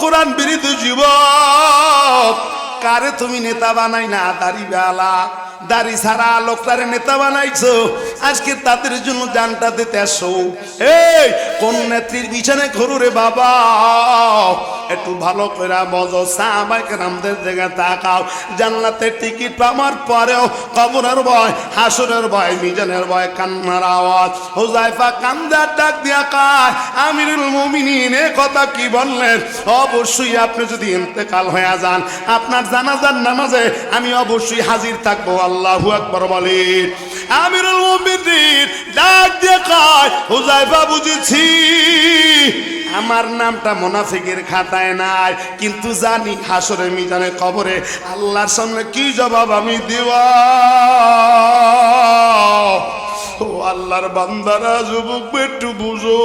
কোরআন বিরোধী যুবক, কারে তুমি নেতা বানাই না, দাড়িওয়ালা দাড়ি ছাড়া লোকটারে নেতা বানাইছো, আজকে তাদের জন্য জানটা দিতে আসো। এই কোন নেত্রীর বিছানে ঘুরু রে বাবা, একটু ভালো করে বজো, সাহাবায়ে কেরামদের দিকে তাকাও। জান্নাতের টিকিট পাওয়ার পরেও কবরের ভয়, হাসরের ভয়, মিজানের ভয়, কান্নার আওয়াজ। হুযায়ফা কান্দার ডাক দিয়া কয়, আমিরুল মুমিনিন এ কথা কি বললেন? অবশ্যই আপনি যদি ইন্তেকাল হয়ে যান, আপনার জানাজার নামাজে আমি অবশ্যই হাজির থাকবো। আল্লাহু আকবার বলেন। আমিরুল মুমিনিন ডাক দিয়ে কয়, হুযায়ফা বুঝেছি আমার নামটা মুনাফিকের খাতায় নাই, কিন্তু জানি হাসরে মিজানে কবরে আল্লাহর সামনে কি জবাব আমি দিব। ও আল্লাহর বান্দারা, যুবক একটু বুঝো,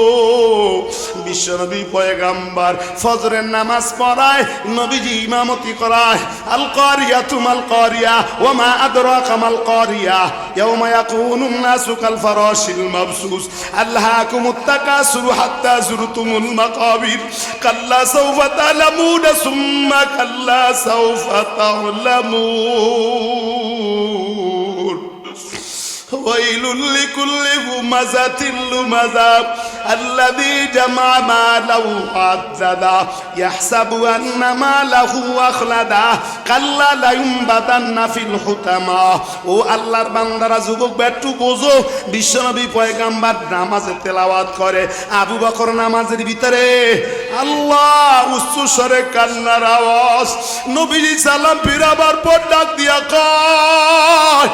বিশ্বনবী পয়গাম্বার ফজরের নামাজ পড়ায়, নবীজি ইমামতি করায়। আল কারিয়াতু মাল কারিয়া ওয়া মা আদরাকা মাল কারিয়া ইয়াওমা ইয়াকুনুন নাসু কাল ফারাশিল মাবসুস আল্লাহাকুমুত তাকাসুরু হাত্তা যুরতুমুল মাকাবির কাল্লা সাওফা তা'লামুনা সুম্মা কাল্লা সাওফা তা'লামুন ওয়াইলুল লিকুল্লি হুমাযাতিল লুমাযা الذي جمع ماله وعدده يحسب أن ماله أخلده كلا لينبذن في الحطمة। ও আল্লাহর বান্দারা, যুবক একটু বোঝো, বিশ্বনবী পয়গাম্বার নামাজে তেলাওয়াত করে, আবু বকর নামাজের ভিতরে আল্লাহ উচ্চ স্বরে কান্নার আওয়াজ। নবীজি সালাম ফিরাবার পর ডাক দিয়া কয়,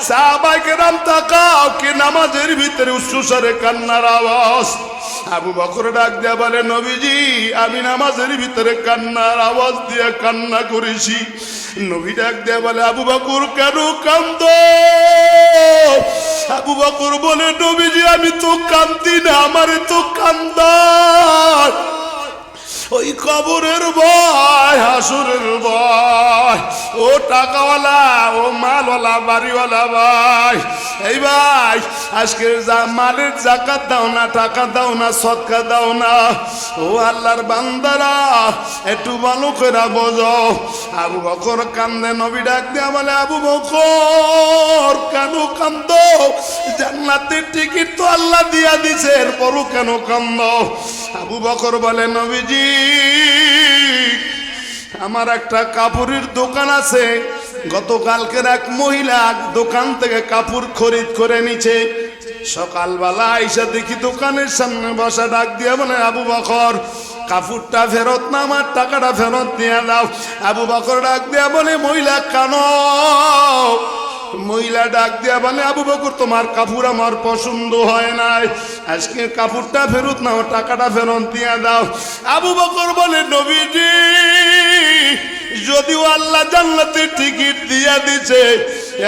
সাহাবায়ে কেরাম তাকাও, কে নামাজের ভিতরে উচ্চস্বরে কান্নার আওয়াজ? আবু বকর ডাক দিয়া বলে, নবীজি আমি নামাজের ভিতরে কান্নার আওয়াজ দিয়ে কান্না করেছি। নবী ডাক দিয়া বলে, আবু বকর কেন কান্দো? আবু বকর বলে, নবীজি আমি তো কান্দি না, আমারে তো কান্দায় ওই কবরের ভয়, হাসরের ভয়। ও টাকাওয়ালা, ও মালওয়ালা, বাড়িওয়ালা ভাই, এই ভাই আজকে মালের যাকাত দাও না, টাকা দাও না, সদকা দাও না। ও আল্লাহর বান্দারা, একটু ভালো করে বোঝো। আবু বকর কান্দে। নবী ডাক দিয়া বলে, আবু বকর কেন কান্দো? জান্নাতের টিকিট তো আল্লাহ দিয়া দিছে, এরপরও কেন কান্দো? আবু বকর বলে, নবীজি আমার একটা কাপড়ের দোকান আছে, গতকালকের এক মহিলা দোকান থেকে কাপড় খরিদ করে নিছে। সকালবেলা আইসা দেখি দোকানের সামনে বসা। ডাক দিয়া বলে, আবু বকর কাপড়টা ফেরত না, আমার টাকাটা ফেরত দিয়ে দাও। আবু বকর ডাক দিয়া বলে, মহিলা কেন? মহিলা ডাক দিয়া বলে, আবু বকর তোমার কাপড় আমার পছন্দ হয় নাই, আজকে কাপড়টা ফেরত নাও, টাকাটা ফেরত দিয়ে দাও। আবু বকর বলে, নবীজি যদিও আল্লাহ জান্নাতের টিকিট দিয়া দিছে,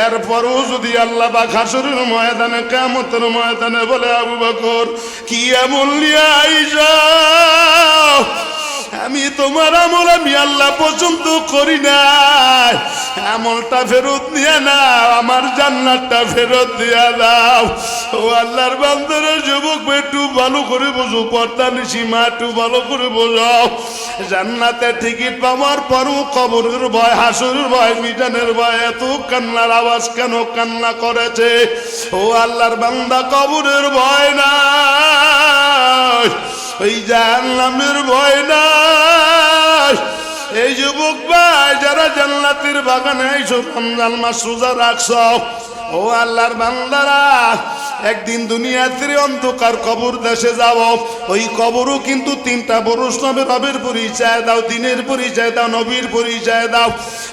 এরপরও যদি আল্লাহ বা হাসরের ময়দানে, কিয়ামতের ময়দানে বলে, আবু বকর কি এমন নিয়ে আইসা আমি তোমার আমল আমি আল্লাহ পছন্দ করি না, আমলটা ফেরত নিয়ে নাও, আমার জান্নাতটা ফেরত দিয়ে দাও। ও আল্লাহর বান্দারা, যুবক একটু ভালো করে বোঝো, পর্দা নিশি মা একটু ভালো করে বোঝাও। জান্নাতের টিকিট পাওয়ার পরও কবরের ভয়, হাসরের ভয়, মিজানের ভয়, এত কান্নার আওয়াজ কেন কান্না করেছে? ও আল্লাহর বান্দা, কবরের ভয় না, ওই জাহান্নামের ভয় নাই। এই যুবক ভাই, যারা জান্নাতের বাগানে আইছো, রমজান মাস রোজা রাখছো, ও আল্লাহর বান্দারা, একদিন দুনিয়াতে অন্ধকার কবর দেশে যাব। ওই কবরও কিন্তু তিনটা বরস নবে, রবের পরিচয় দাও, দিনের পরিচয় দাও, নবীর পরিচয় দাও।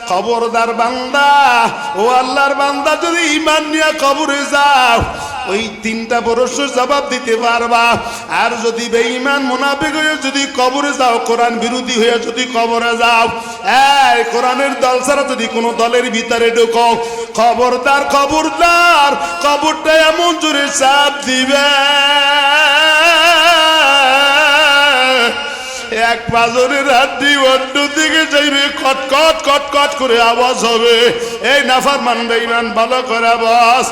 খবরদার বান্দা, ও আল্লাহর বান্দা, যদি ঈমান নিয়ে কবরে যাও, ওই তিনটা বরসের জবাব দিতে পারবা। আর যদি বেঈমান মুনাফিক হয়ে যদি কবরে যাও, কোরআন বিরোধী হয়ে যদি কবরে যাও, এই কোরআনের দল ছাড়া যদি কোনো দলের ভিতরে ঢোকো, খবরদার খবরদার, কবরটা এমন জোরে চাপ দিবে, এক পাজরের হাড্ডি অন্য দিকে যাইবে, খটখট খটখট করে আওয়াজ হবে। এই নাফরমান বেঈমান, ভালো করে আওয়াজ।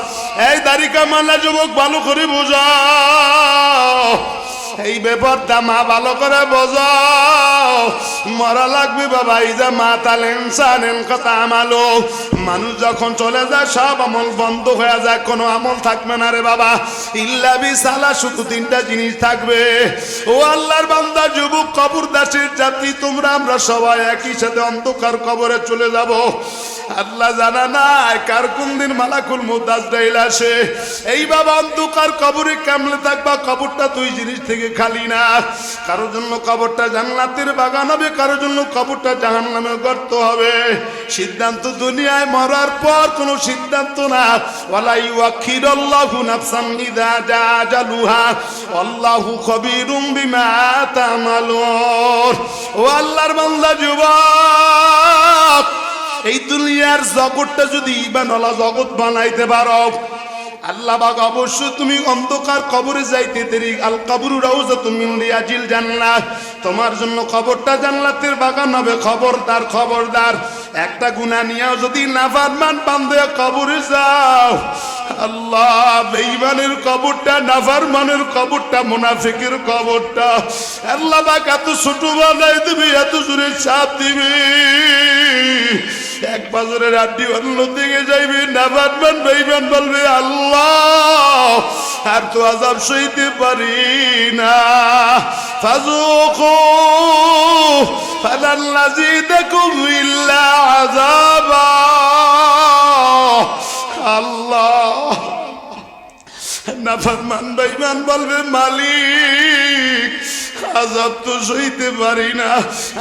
এই দাড়িকা মালা যুবক, ভালো করে বোঝাও এই ব্যাপারটা, মা ভালো করে বোঝাও। মরা লাগবে বাবা। ইজা মাতাল ইনসানিন কাতা আমালু, মানুষ যখন চলে যায় সব আমল বন্ধ হয়ে যায়, কোনো আমল থাকবে না রে বাবা। ইল্লা বিসালা, শুধু তিনটা জিনিস থাকবে। ও আল্লাহর বান্দা, যুবক, কবরদাসের জাতি তোমরা, আমরা সবাই একই সাথে অন্ধকার কবরে চলে যাব। আল্লাহ জানা নাই কার কোন দিন মালাকুল মউত আজরাইল আসে। এই বাবা অন্ধকার কবরে কেমনে থাকবা? কবরটা দুই জিনিস থেকে খালি না। কারোর জন্য কবরটা জান্নাতের বাগান হবে, কারোর জন্য কবরটা জাহান্নামের গর্ত হবে। সিদ্ধান্ত দুনিয়ায় মরার পর কোনো সিদ্ধান্ত না। ওয়ালা ইউআখিরুল্লাহু নাফসান ইযা জা আজালুহা আল্লাহু খবীরুম বিমা তা'মালুন। ও আল্লাহর বান্দা যুবক, এই দুনিয়ার জগৎটা যদি ইমানওয়ালা জগৎ বানাইতে পারো, আল্লাহ পাক অবশ্যই তুমি অন্ধকার কবরে যাইতে দেরি। আল কবরু রাউযাতুম মিন রিয়াজিল জান্নাহ, তোমার জন্য কবরটা জান্নাতের বাগান হবে। খবরদার, খবরদার, একটা গুনাহ নিয়েও যদি নাফরমান বান্দে কবরে যাও, আল্লাহ বেঈমানের কবরটা, নাফরমানের কবরটা, মুনাফিকের কবরটা আল্লাহ পাক এত ছোট বানাই দিবে, এত জোরে চাপ দিবে, এক বাজারের আড্ডি অন্য দিকে যাইবে। নাফরমান বেঈমান বলবে, আল্লাহ আর তো আযাব সইতে পারি না। ফাযুকু ফালান নাযিদাকুম ইল্লা আযাবা। আল্লাহ, নাফরমান বেঈমান বলবে, মালিক আযাব তো সইতে পারি না।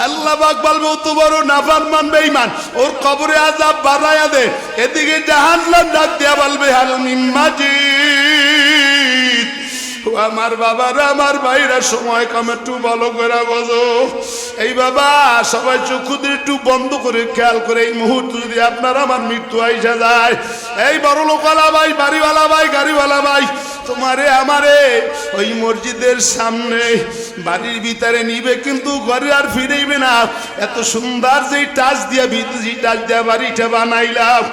আল্লাহ পাক বলবে, ও তো বড় নাফরমান বেঈমান, ওর কবরে আযাব বাড়ায়া দে। এদিকে জাহান্নাম ডাক দিয়া বলবে, হাল মিন মাজিদ। ও আমার বাবারা, আমার ভাইরা, সময় কম, একটু ভালো করে বোঝো। এই বাবা সবাই চক্ষু দিয়ে একটু বন্ধ করে খেয়াল করে, এই মুহূর্তে যদি আপনার আমার মৃত্যু আইসা যায়, এই বড় লোকওয়ালা ভাই, বাড়িওয়ালা ভাই, গাড়িওয়ালা ভাই, তোমারে আমারে ওই মসজিদের সামনে বাড়ির ভিতরে নিবে, কিন্তু ঘরে আর ফিরেইবে না। এত সুন্দর যে টাচ দিয়া, ভিতরে টাচ দিয়া বাড়িটা বানাইলাম,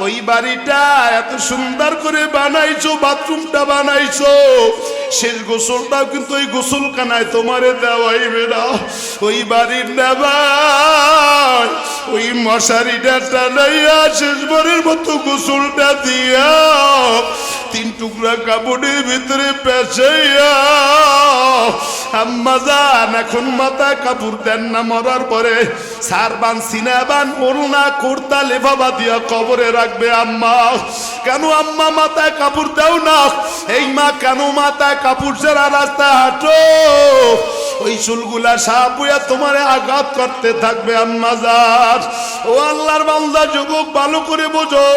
ওই বাড়িটা এত সুন্দর করে বানাইছো, বাথরুমটা বানাইছো, শেষ গোসলটাও কিন্তু ওই গোসলখানায় তোমারে দেওয়াইবে না। ওই বাড়ির নেবাই ওই মশারিটা টানাইয়া শেষবারের মতো গোসলটা দিয়া তিন টুকরা কাপড়ের ভিতরে পেঁচাইয়া, আম্মা জান এখন মাথায় কাপড় দেন না, মরার পরে সারবান, সিনাবান, ওড়না, কুর্তা, লেফাফা দিয়া কবরে রাখবে। আম্মা কেন আম্মা মাথায় কাপড় দাও না? এই মা কেন মাথায় কাপড় ছাড়া রাস্তায় হাঁটো? ওই চুলগুলা সাপ হইয়া তোমারে আঘাত করতে থাকবে। আম্মা জান, ও আল্লাহর বান্দা যুবক, ভালো করে বোঝো,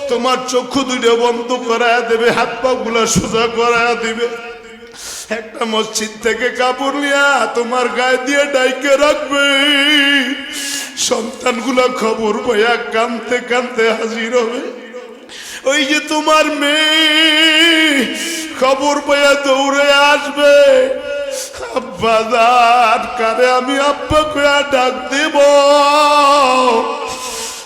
তোমার চক্ষু দুটো বন্ধ করায় দেবে, হাত পা গুলা সোজা করায় দিবে। একটা মসজিদ থেকে কাপড় নিয়া তোমার গায়ে দিয়ে ডাইকে রাখবে। সন্তানগুলা খবর পাইয়া কাঁদতে কাঁদতে হাজির হবে। ওই যে তোমার মেয়ে খবর পাইয়া দৌড়ে আসবে, আব্বা জান, কারে আমি আব্বা কইয়া ডাক দেব?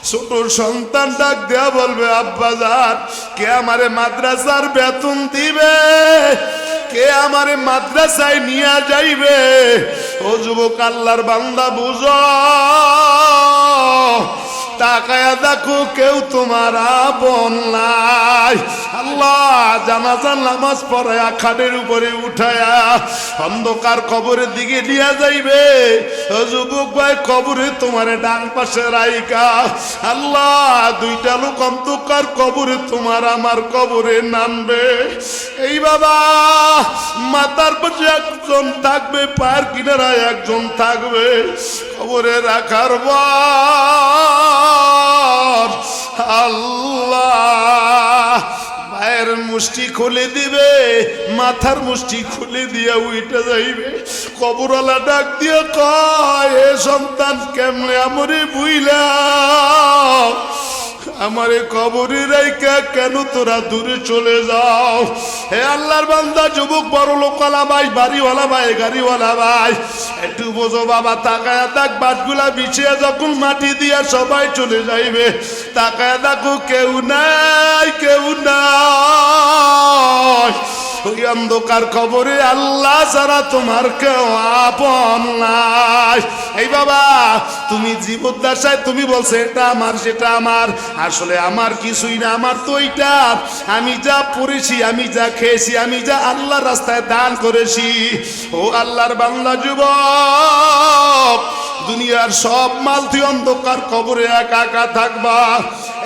ছোট সন্তান ডাক দেয়া বলবে, আব্বা জান, কে আমারে মাদ্রাসার বেতন দিবে? কে আমারে মাদ্রাসায় নিয়ে যাইবে? ও যুবক, আল্লাহর বান্দা, বুঝো, তাকায়া দেখো, কেউ তোমার আপন নাই। আল্লাহ জানাজার নামাজ পড়ায়া খাটের উপরে উঠায়া অন্ধকার কবরের দিকে নিয়ে যাইবে। ও যুবক ভাই, কবরে তোমারে ডান পাশে রাইকা আল্লাহ দুইটা লোক অন্ধকার কবরে তোমার আমার কবরে নামবে। এই বাবা মাথার পাশে একজন থাকবে, পায়ের কিনারায় একজন থাকবে, কবরে রাখার পর আল্লাহ পায়ের মুষ্টি খুলে দিবে, মাথার মুষ্টি খুলে দিয়ে উইটা যাইবে। কবরওয়ালা ডাক দিয়ে কয়, এ সন্তান, কেমনে আমরে বুইলা আমারে কবরে রাইকা কেন তোরা দূরে চলে যাও? হে আল্লাহর বান্দা যুবক, বড় লোকওয়ালা ভাই, বাড়িওয়ালা ভাই, গাড়িওয়ালা ভাই, একটু বোঝো বাবা। তাকায়া দেখ, বাটগুলা বিছিয়ে যখন মাটি দিয়া সবাই চলে যাইবে, তাকায়া দেখো, কেউ নাই, কেউ নাই। ওই অন্ধকার কবরে আল্লাহ ছাড়া তোমার কেউ আপন নাই। এই বাবা, তুমি জীবদ্দশায় তুমি বলছো এটা আমার সেটা আমার, আসলে আমার কিছুই না, আমার তো ওইটা আমি যা পড়েছি, আমি যা খেয়েছি, আমি যা আল্লাহর রাস্তায় দান করেছি। ও আল্লাহর বান্দা যুবক, দুনিয়ার সব মাল তুই অন্ধকার কবরে একা একা থাকবা।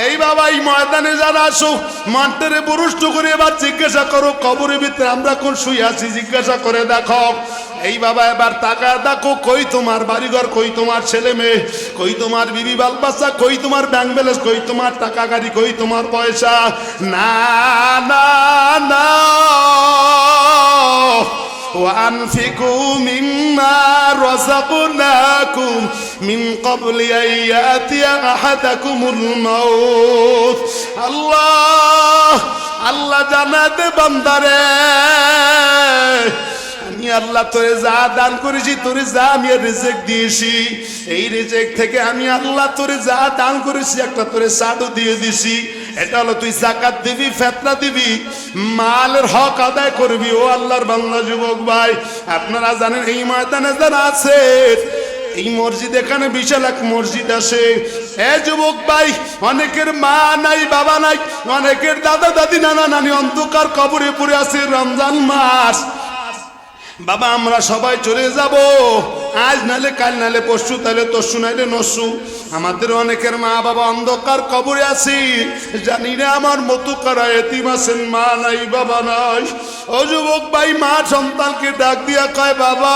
এই বাবা, এই ময়দানে যারা আসো মাঠটারে বরুষ্ট করে এবার জিজ্ঞাসা করো কবরের ভিতরে আমরা কোন শুয়ে আছি, জিজ্ঞাসা করে দেখো। এই বাবা, এবার তাকায় দেখো, কই তোমার বাড়িঘর, কই তোমার ছেলে মেয়ে, কই তোমার বিবি বাল বাচ্চা, কই তোমার ব্যাংক ব্যালেন্স, কই তোমার টাকা গাড়ি, কই তোমার পয়সা? না না না। وأنفقوا مما رزقناكم من قبل أن يأتي أحدكم الموت। الله الله জানাতে বান্দারে, আমি আল্লাহ তোরে যা দান করেছি, তোরে যা আমি রিজিক দিয়েছি, এই রিজিক থেকে আমি আল্লাহ তোরে যা দান করেছি একটা তোরে সাদও দিয়ে দিছি। এটা হলো তুই যাকাত দিবি, ফিতরা দিবি, মালের হক আদায় করবি। ও আল্লাহর বান্দা যুবক ভাই, আপনারা জানেন এই ময়দানে যারা আছে, এই মসজিদ, এখানে বিশাল এক মসজিদ আছে। এ যুবক ভাই, অনেকের মা নাই, বাবা নাই, অনেকের দাদা দাদি নানা নানি অন্ধকার কবরে পড়ে আছে। রমজান মাস, বাবা আমরা সবাই চলে যাব, আজ নালে কাল নালে পরশু, তাহলে তরশু নাইলে নরশু। আমাদের অনেকের মা বাবা অন্ধকার কবরে আছি, জানি না আমার মতো কারা এতিম আছেন, মা নাই বাবা নাই। ও যুবক ভাই, মা সন্তানকে ডাক দিয়া কয়, বাবা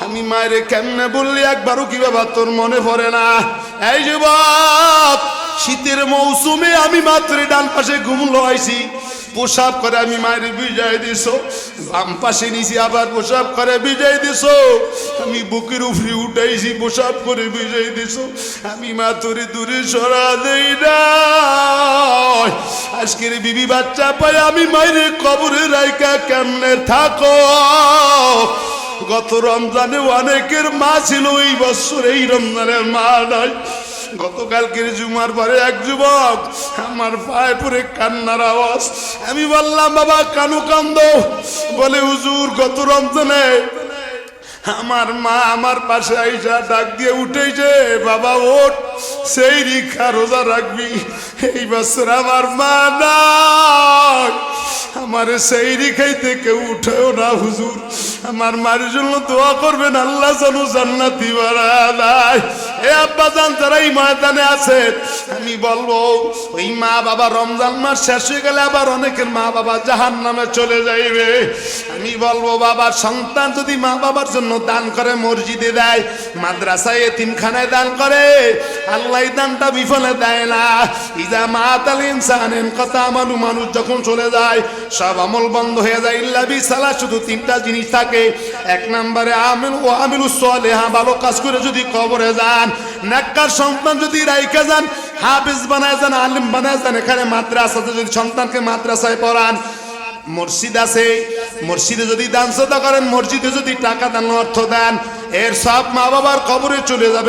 আমি মায়ের কেমনে বললি, একবারও কি বাবা তোর মনে পড়ে না? এই যুবক, শীতের মৌসুমে আমি মাত্র ডান পাশে ঘুম লাইছি, পোশাক করে আমি মায়ের বিজয় দিছো, বাম পাশে নিছি আবার পোশাক করে বিজয় দিছো, আমি বুকের উপরে উঠাইছি পোশাক করে বিজয় দিছো, আমি মা তোরে দূরে সরা দেই না। আজকের বিবি বাচ্চা পাই আমি মায়ের কবরে রাইকা কেমনে থাকো? গত রমজানে অনেকের মা ছিল, এই বছর এই রমজানের মা নাই। গতকালকের জুমার পরে এক যুবক আমার পায়ে পড়ে কান্নার আওয়াজ, আমি বললাম বাবা কানু কান্দো? বলে হুজুর গত রমজানে আমার মা আমার পাশে আইসা ডাক দিয়ে উঠেছে, বাবা ওঠ, সেই রিখা রোজা রাখবি। এই বছর আমার মা নাই, আমার সেই রিখাইতে কেউ উঠেও না হুজুর, আমার মার জন্য দোয়া করবেন, আল্লাহ যেন জান্নাতি বানায়। এ আব্বা জান যারা এই ময়দানে আছে, আমি বলবো ওই মা বাবা রমজান মাস শেষ হয়ে গেলে আবার অনেকের মা বাবা জাহান্নামে চলে যাইবে। আমি বলবো বাবার সন্তান যদি মা বাবার জন্য দান করে, মসজিদে দেয়, মাদ্রাসায়, এতিমখানায় দান করে, আল্লাহ দানটা বিফলে দেয় না। ইজা মাতাল ইনসানিন কথা আমানু, মানুষ যখন চলে যায় সব আমল বন্ধ হয়ে যায়, ইল্লা বিসালা, শুধু তিনটা জিনিস থাকে। এক নম্বরে আমিল ও আমিলুস সালিহা, ভালো কাজ করে যদি কবরে যান, নেককার সন্তান যদি রাইখা যান, হাফেজ বানায় যান, আলিম বানায় যান, এখানে মাদ্রাসাতে যদি সন্তানকে মাদ্রাসায় পড়ান, মসজিদ আছে, মসজিদে যদি দান সদকা করেন, মসজিদে যদি টাকা দান, অর্থ দেন, এর সব মা বাবার কবরে চলে যাবে।